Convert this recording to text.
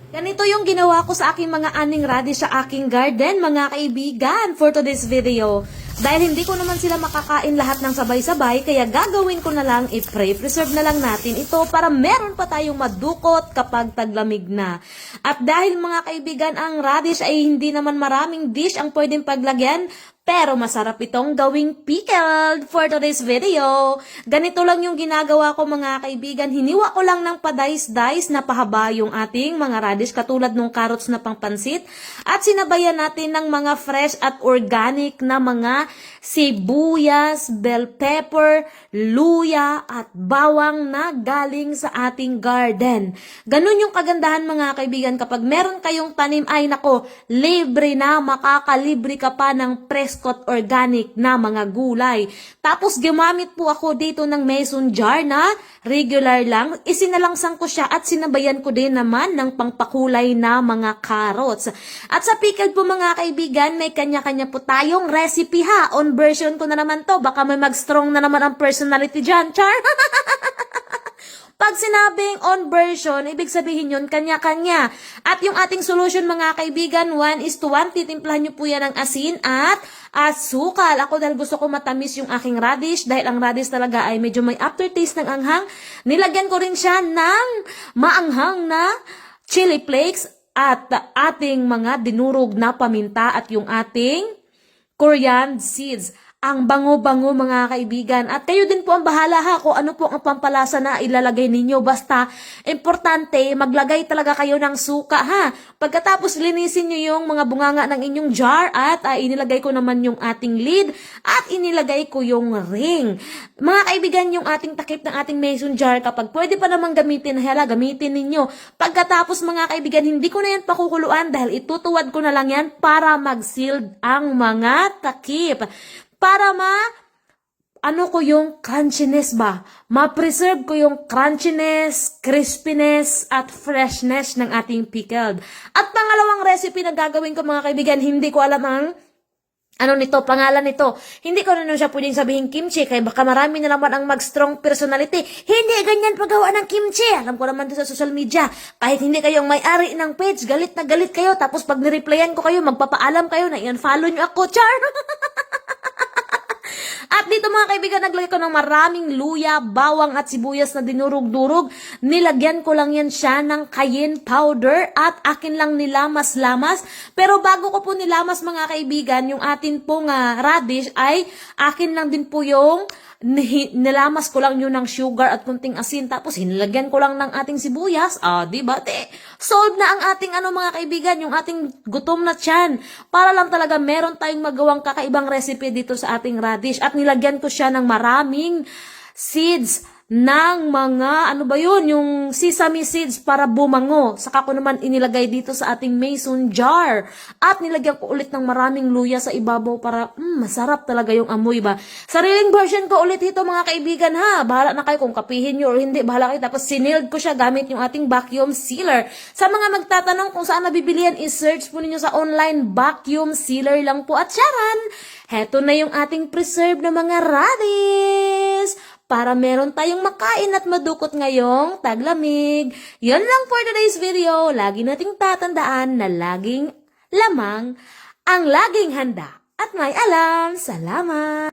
Ganito yung ginawa ko sa aking mga aning radish sa aking garden, mga kaibigan, for today's video. Dahil hindi ko naman sila makakain lahat ng sabay-sabay, kaya gagawin ko na lang, i-preserve na lang natin ito para meron pa tayong madukot kapag taglamig na. At dahil mga kaibigan, ang radish ay hindi naman maraming dish ang pwedeng paglagyan, pero masarap itong gawing pickled for today's video. Ganito lang yung ginagawa ko mga kaibigan. Hiniwa ko lang ng pa-dice-dice na pahaba yung ating mga radish katulad ng carrots na pangpansit. At sinabayan natin ng mga fresh at organic na mga sibuyas, bell pepper, luya at bawang na galing sa ating garden. Ganun yung kagandahan mga kaibigan kapag meron kayong tanim ay nako, libre na, makakalibre ka pa ng presko at organic na mga gulay. Tapos gumamit po ako dito ng mason jar na regular lang. Isinalangsang ko siya at sinabayan ko din naman ng pangpakulay na mga carrots. At sa pickled po mga kaibigan, may kanya-kanya po tayong recipe ha. On version ko na naman to. Baka may mag-strong na naman ang personality dyan, char. Pag sinabing on version, ibig sabihin yun, kanya-kanya. At yung ating solution mga kaibigan, 1:1, titimplahan nyo po yan ng asin at asukal. Ako dahil gusto ko matamis yung aking radish, dahil ang radish talaga ay medyo may aftertaste ng anghang, nilagyan ko rin siya ng maanghang na chili flakes at ating mga dinurog na paminta at yung ating coriander seeds. Ang bango-bango mga kaibigan. At kayo din po ang bahala ha kung ano po ang pampalasa na ilalagay ninyo. Basta, importante, maglagay talaga kayo ng suka ha. Pagkatapos linisin nyo yung mga bunganga ng inyong jar at inilagay ko naman yung ating lid at inilagay ko yung ring. Mga kaibigan, yung ating takip ng ating mason jar, kapag pwede pa namang gamitin, hala, gamitin ninyo. Pagkatapos mga kaibigan, hindi ko na yan pakukuluan dahil itutuwad ko na lang yan para mag-sealed ang mga takip. Para ko yung crunchiness ba? Ma-preserve ko yung crunchiness, crispiness, at freshness ng ating pickled. At pangalawang recipe na gagawin ko mga kaibigan, hindi ko alam ang pangalan nito. Hindi ko na siya pwedeng sabihin kimchi, kaya baka marami na naman ang mag-strong personality. Hindi ganyan paggawa ng kimchi. Alam ko naman sa social media, kahit hindi kayong may-ari ng page, galit na galit kayo, tapos pag nireplyan ko kayo, magpapaalam kayo na i-unfollow nyo ako, char! At dito mga kaibigan, naglagay ko ng maraming luya, bawang at sibuyas na dinurog-durog. Nilagyan ko lang yan siya ng cayenne powder at akin lang nilamas-lamas. Pero bago ko po nilamas mga kaibigan, yung atin pong radish ay akin lang din po yung nilamas ko lang yun ng sugar at kunting asin. Tapos hinilagyan ko lang ng ating sibuyas. Diba? Solve na ang ating mga kaibigan, yung ating gutom na tiyan. Para lang talaga meron tayong magawang kakaibang recipe dito sa ating radish. At nilagyan ko siya ng maraming seeds ng mga, yung sesame seeds para bumango. Saka ko naman inilagay dito sa ating mason jar. At nilagyan ko ulit ng maraming luya sa ibabaw para masarap talaga yung amoy ba. Sariling version ko ulit ito mga kaibigan ha. Bahala na kayo kung kapihin nyo or hindi. Bahala kayo. Tapos siniled ko siya gamit yung ating vacuum sealer. Sa mga magtatanong kung saan nabibili yan, i-search po ninyo sa online, vacuum sealer lang po. At charan, heto na yung ating preserved na mga radish para meron tayong makain at madukot ngayong taglamig. Yan lang for today's video. Lagi nating tatandaan na laging lamang ang laging handa at may alam. Salamat!